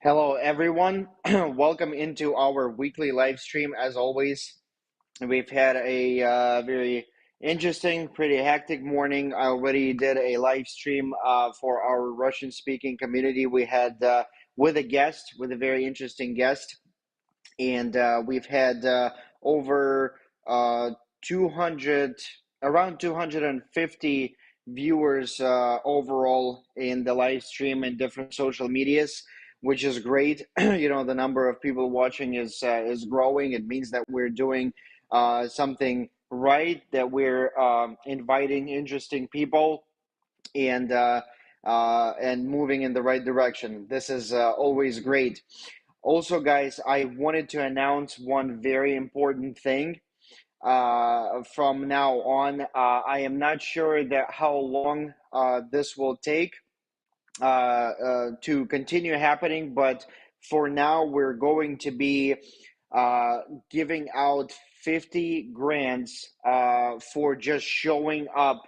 Hello, everyone. Welcome into our weekly live stream. As always, we've had a very interesting, pretty hectic morning. I already did a live stream for our Russian speaking community. We had with a guest, with a very interesting guest, and we've had over uh, 200, around 250 viewers overall in the live stream and different social medias, which is great. The number of people watching is growing. It means that we're doing something right, that we're inviting interesting people and moving in the right direction. This is always great. Also, guys, I wanted to announce one very important thing. From now on, I am not sure that how long this will take to continue happening, but for now, we're going to be uh, giving out 50 grants for just showing up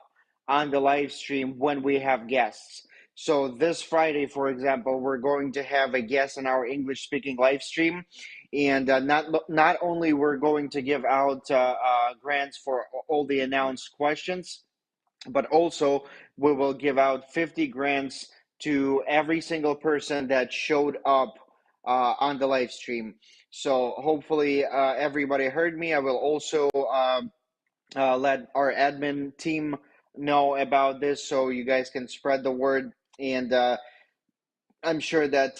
on the live stream when we have guests. So this Friday, for example, we're going to have a guest in our English speaking live stream, and not only we're going to give out grants for all the announced questions, but also we will give out 50 grants to every single person that showed up on the live stream. So hopefully everybody heard me. I will also let our admin team know about this so you guys can spread the word. And I'm sure that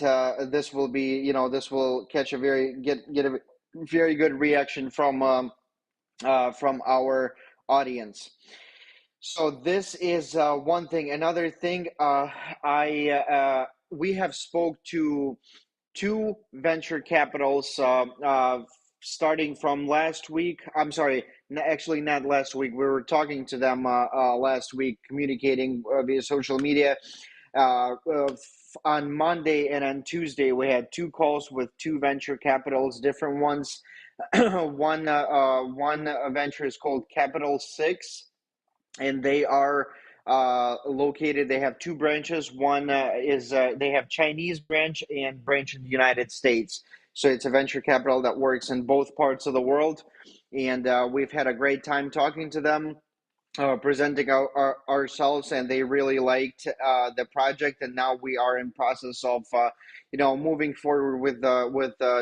this will be, this will catch a get a very good reaction from our audience. So this is one thing. Another thing, I we have spoke to two venture capitals starting from last week. I'm sorry, actually not last week. We were talking to them last week, communicating via social media. On Monday and on Tuesday, we had two calls with two venture capitals, different ones. One venture is called Capital Six, and they are located. They have two branches. One is they have Chinese branch and branch in the United States. So it's a venture capital that works in both parts of the world, and we've had a great time talking to them. Presenting ourselves, and they really liked the project, and now we are in process of moving forward with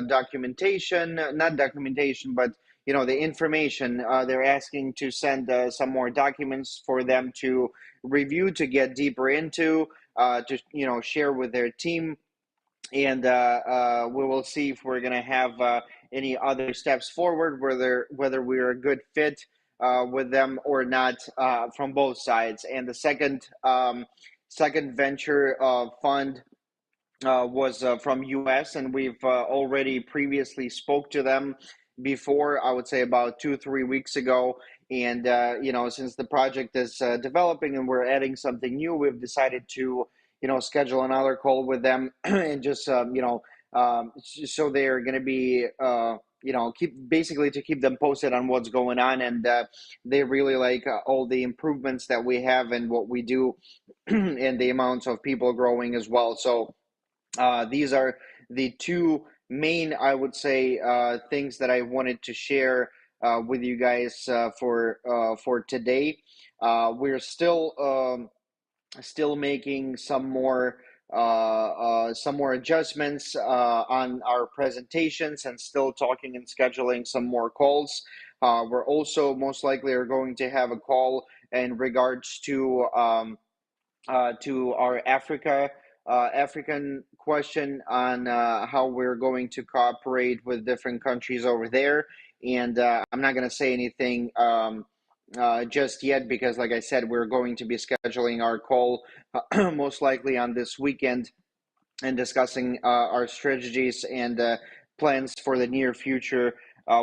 documentation, not documentation, but the information. They're asking to send some more documents for them to review, to get deeper into, to share with their team, and we will see if we're going to have any other steps forward, whether we're a good fit with them or not, from both sides. And the second venture fund was from US, and we've already previously spoke to them before. I would say about 2 3 weeks ago. And since the project is developing and we're adding something new, we've decided to schedule another call with them and just so they're going to be keep basically to keep them posted on what's going on. And they really like all the improvements that we have and what we do and the amounts of people growing as well. So these are the two main, I would say, things that I wanted to share with you guys for today. We're still making some more adjustments on our presentations, and still talking and scheduling some more calls. We're also most likely are going to have a call in regards to our African question on how we're going to cooperate with different countries over there. And I'm not going to say anything just yet because, like I said, we're going to be scheduling our call most likely on this weekend and discussing our strategies and plans for the near future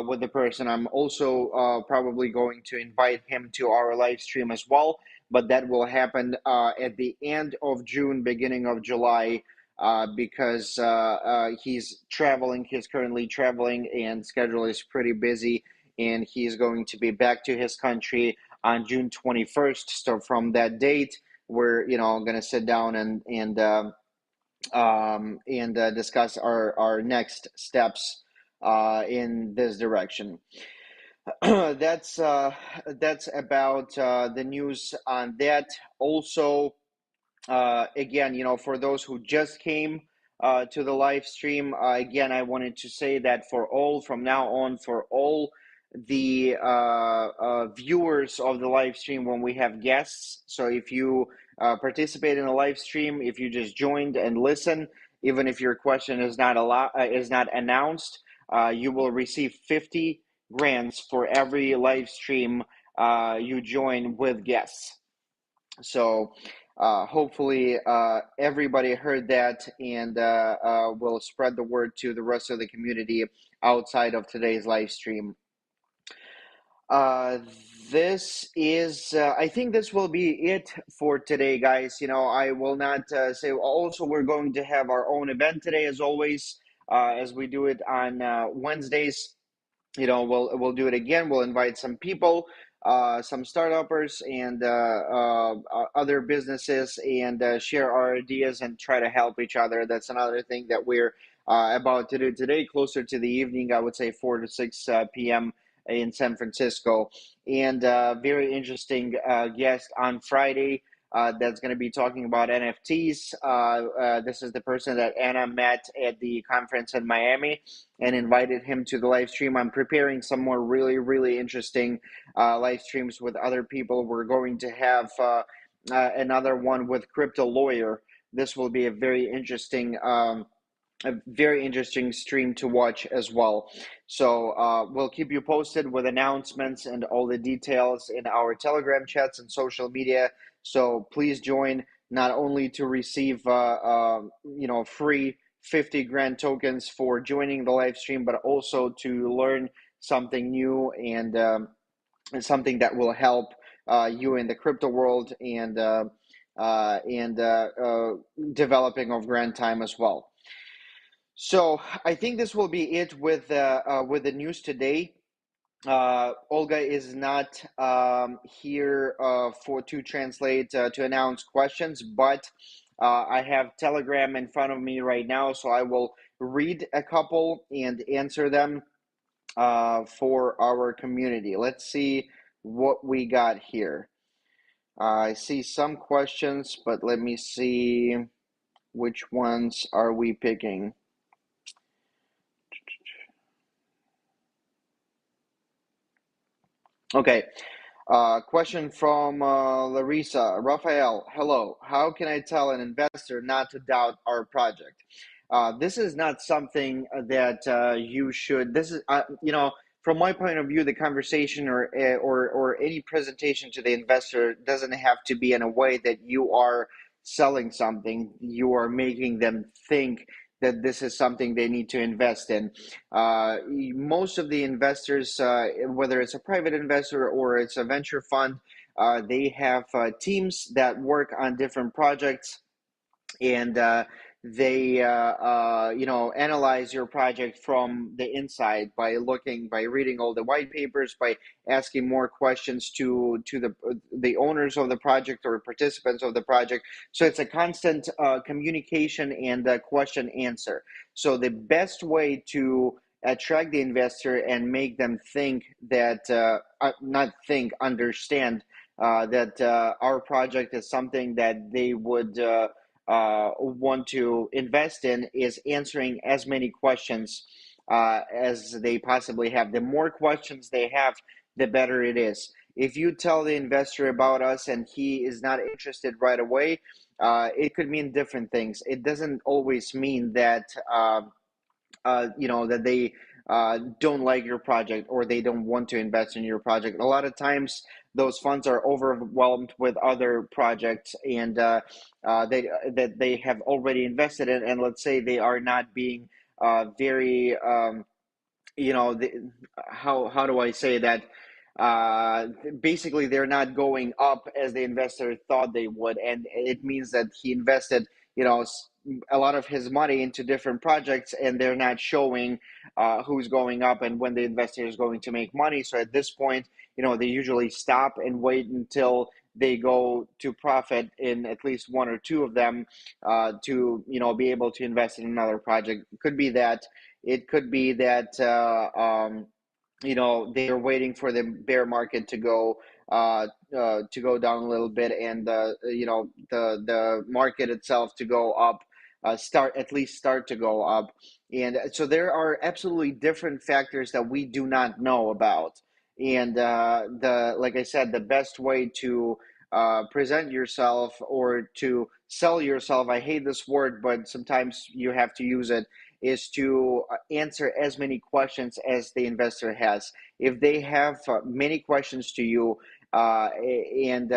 with the person. I'm also probably going to invite him to our live stream as well, but that will happen at the end of June, beginning of July. Because he's traveling, he's currently traveling, and schedule is pretty busy, and he's going to be back to his country on June 21st. So from that date, we're going to sit down and and discuss our next steps in this direction. that's that's about the news on that. Also, again, for those who just came to the live stream, again, I wanted to say that from now on, for all the viewers of the live stream, when we have guests, so if you participate in a live stream, if you just joined and listen, even if your question is not announced, you will receive 50 grants for every live stream you join with guests. So hopefully everybody heard that, and will spread the word to the rest of the community outside of today's live stream. Uh, this is, I think this will be it for today, guys. I will not say, also, we're going to have our own event today, as always, as we do it on Wednesdays. We'll do it again. We'll invite some people, some startuppers, and other businesses, and share our ideas and try to help each other. That's another thing that we're about to do today, closer to the evening. I would say 4 to 6 p.m. in San Francisco, and very interesting guest on Friday. That's going to be talking about NFTs. This is the person that Anna met at the conference in Miami and invited him to the live stream. I'm preparing some more really, really interesting live streams with other people. We're going to have another one with Crypto Lawyer. This will be a very interesting stream to watch as well. So we'll keep you posted with announcements and all the details in our Telegram chats and social media. So please join, not only to receive free 50 grand tokens for joining the live stream, but also to learn something new, and something that will help you in the crypto world, and developing of grant time as well. So I think this will be it with the news today. Olga is not here to translate, to announce questions, but I have Telegram in front of me right now, so I will read a couple and answer them for our community. Let's see what we got here. I see some questions, but let me see which ones are we picking. Okay. Question from Larissa. Raphael, hello. How can I tell an investor not to doubt our project? This is not something that you should. This is, from my point of view, the conversation or any presentation to the investor doesn't have to be in a way that you are selling something. You are making them think that this is something they need to invest in. Most of the investors, whether it's a private investor or it's a venture fund, they have teams that work on different projects, and they analyze your project from the inside by reading all the white papers, by asking more questions to the owners of the project or participants of the project. So it's a constant communication and question answer. So the best way to attract the investor and make them think that not think understand that our project is something that they would want to invest in, is answering as many questions as they possibly have. The more questions they have, the better it is. If you tell the investor about us and he is not interested right away, it could mean different things. It doesn't always mean that that they don't like your project or they don't want to invest in your project. A lot of times, those funds are overwhelmed with other projects, and that they have already invested in, and let's say they are not being very how do I say that? Uh, Basically, they're not going up as the investor thought they would, and it means that he invested, a lot of his money into different projects, and they're not showing who's going up and when the investor is going to make money. So at this point, they usually stop and wait until they go to profit in at least one or two of them, to be able to invest in another project. It could be that, they're waiting for the bear market to go down a little bit, and the market itself to go up, start to go up. And so there are absolutely different factors that we do not know about. And the like I said, the best way to present yourself or to sell yourself, I hate this word, but sometimes you have to use it, is to answer as many questions as the investor has. If they have many questions to you, and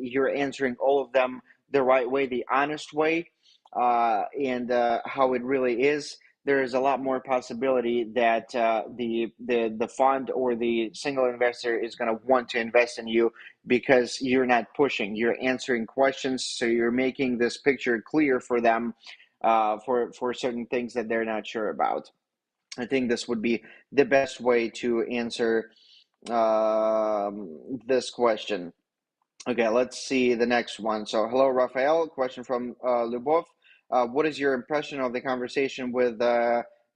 you're answering all of them the right way, the honest way, and how it really is, there is a lot more possibility that the fund or the single investor is going to want to invest in you, because you're not pushing, you're answering questions, so you're making this picture clear for them, for certain things that they're not sure about. I think this would be the best way to answer this question. Okay, let's see the next one. So, hello, Raphael. Question from Lubov. What is your impression of the conversation with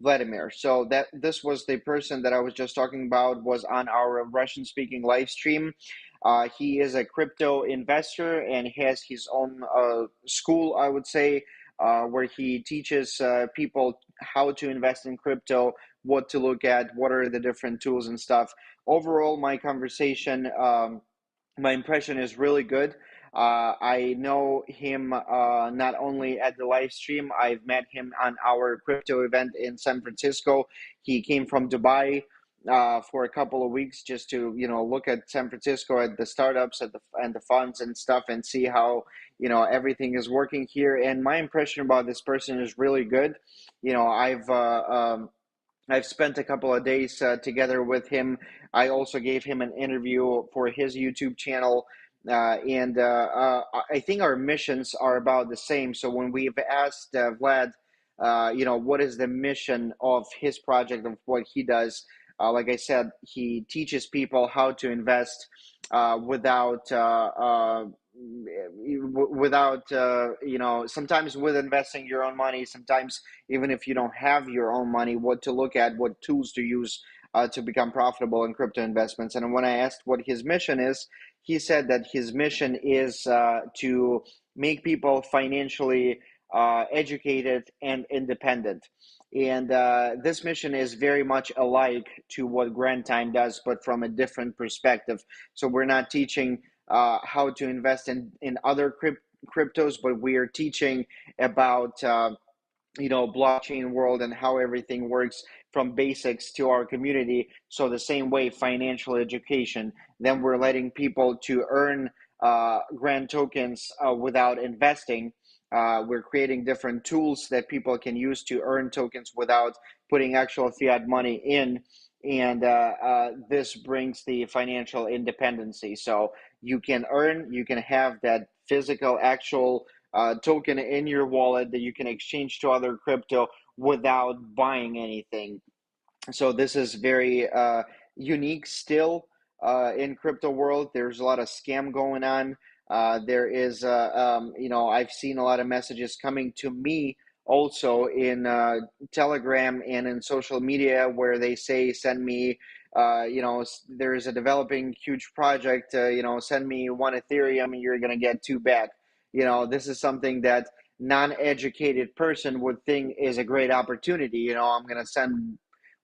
Vladimir? So that this was the person that I was just talking about, was on our Russian-speaking live stream. He is a crypto investor and has his own school, I would say, where he teaches people how to invest in crypto, what to look at, what are the different tools and stuff. Overall, my impression is really good. I know him not only at the live stream, I've met him on our crypto event in San Francisco. He came from Dubai for a couple of weeks just to, look at San Francisco, at the startups, and the funds and stuff, and see how, everything is working here. And my impression about this person is really good. You know, I've spent a couple of days together with him. I also gave him an interview for his YouTube channel. And I think our missions are about the same. So when we've asked Vlad, what is the mission of his project, of what he does, like I said, he teaches people how to invest without sometimes with investing your own money, sometimes even if you don't have your own money, what to look at, what tools to use to become profitable in crypto investments. And when I asked what his mission is, he said that his mission is to make people financially educated and independent. And this mission is very much alike to what Grand Time does, but from a different perspective. So we're not teaching how to invest in other cryptos, but we are teaching about blockchain world and how everything works from basics to our community. So the same way, financial education, then we're letting people to earn grand tokens without investing. We're creating different tools that people can use to earn tokens without putting actual fiat money in. And this brings the financial independency. So you can have that physical, actual token in your wallet that you can exchange to other crypto without buying anything. So this is very unique still in crypto world. There's a lot of scam going on. There is, I've seen a lot of messages coming to me also in Telegram and in social media where they say, send me, there is a developing huge project, send me 1 Ethereum and you're going to get 2 back. This is something that non-educated person would think is a great opportunity. I'm going to send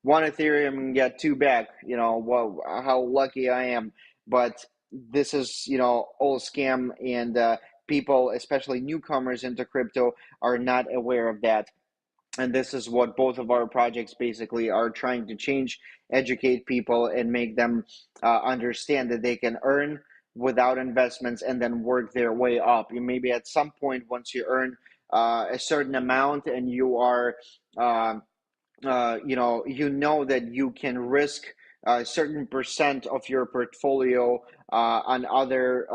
1 Ethereum and get 2 back. Well, how lucky I am. But this is, all scam, and people, especially newcomers into crypto, are not aware of that. And this is what both of our projects basically are trying to change, educate people, and make them understand that they can earn without investments and then work their way up. You maybe at some point, once you earn a certain amount and you are that you can risk a certain percent of your portfolio on other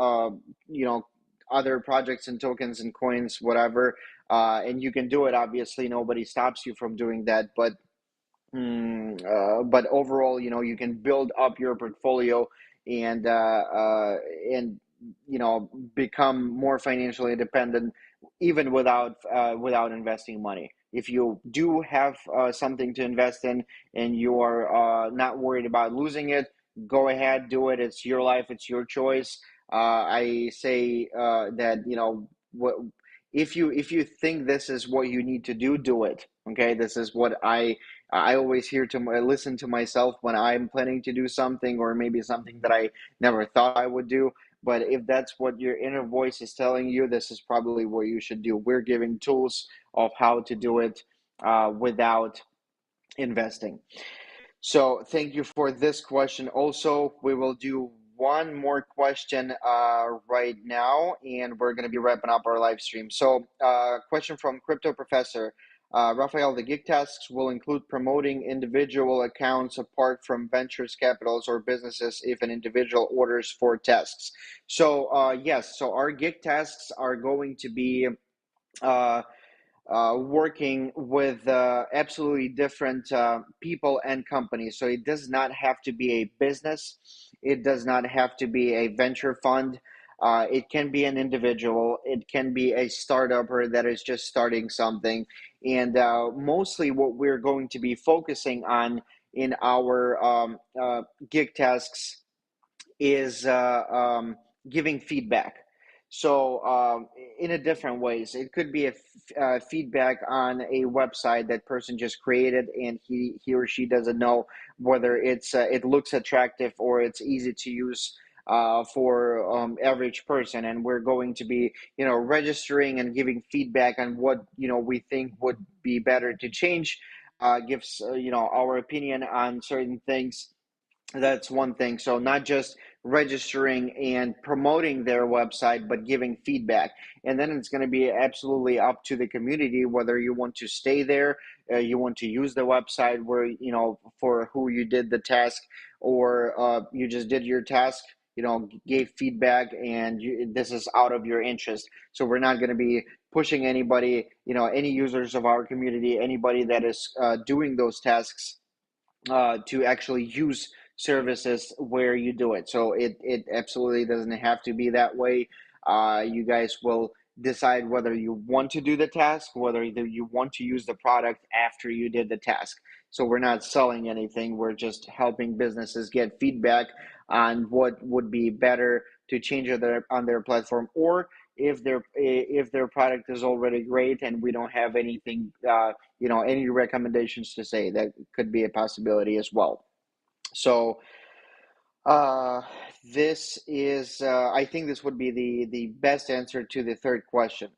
projects and tokens and coins, whatever, and you can do it. Obviously, nobody stops you from doing that, but overall, you can build up your portfolio, and become more financially independent even without investing money. If you do have something to invest in and you are not worried about losing it, go ahead, do it. It's your life, it's your choice. I say that what if you think this is what you need to do, do it. Okay, this is what I always listen to myself when I'm planning to do something, or maybe something that I never thought I would do. But if that's what your inner voice is telling you, this is probably what you should do. We're giving tools of how to do it without investing. So thank you for this question. Also, we will do one more question right now, and we're going to be wrapping up our live stream. So, question from Crypto Professor. Raphael, the gig tasks will include promoting individual accounts apart from ventures, capitals, or businesses if an individual orders for tasks. So, yes, so our gig tasks are going to be uh, working with absolutely different people and companies. So it does not have to be a business, it does not have to be a venture fund. It can be an individual, it can be a startupper that is just starting something. And mostly what we're going to be focusing on in our gig tasks is giving feedback. So, in a different ways, it could be a feedback on a website that person just created, and he or she doesn't know whether it looks attractive or it's easy to use for average person. And we're going to be, registering and giving feedback on what we think would be better to change. Gives our opinion on certain things. That's one thing. So not just registering and promoting their website, but giving feedback. And then it's going to be absolutely up to the community whether you want to stay there, you want to use the website where, for who you did the task, or you just did your task, gave feedback, and this is out of your interest. So we're not going to be pushing anybody, any users of our community, anybody that is doing those tasks to actually use services where you do it. So it absolutely doesn't have to be that way. You guys will decide whether you want to do the task, whether you want to use the product after you did the task. So we're not selling anything. We're just helping businesses get feedback on what would be better to change on their platform, or if their product is already great and we don't have anything any recommendations to say, that could be a possibility as well. So uh, this is I think this would be the best answer to the third question.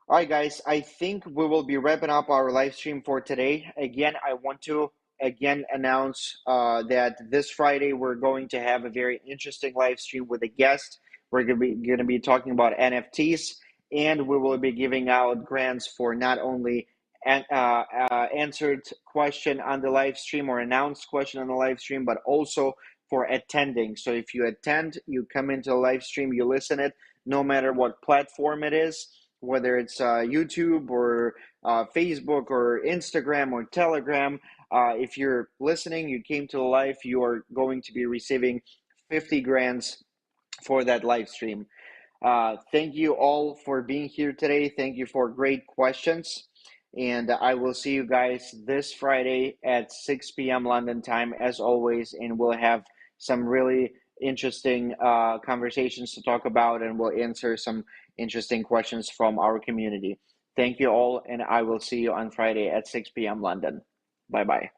All right, guys, I think we will be wrapping up our live stream for today. Again, I want to announce that this Friday we're going to have a very interesting live stream with a guest. We're going to be talking about NFTs, and we will be giving out grants for not only answered question on the live stream or announced question on the live stream, but also for attending. So if you attend, you come into the live stream, you listen it, no matter what platform it is, whether it's YouTube or Facebook or Instagram or Telegram. If you're listening, you came to the live, you are going to be receiving 50 grants for that live stream. Thank you all for being here today. Thank you for great questions. And I will see you guys this Friday at 6 p.m. London time, as always. And we'll have some really interesting conversations to talk about, and we'll answer some interesting questions from our community. Thank you all, and I will see you on Friday at 6 p.m. London. Bye bye.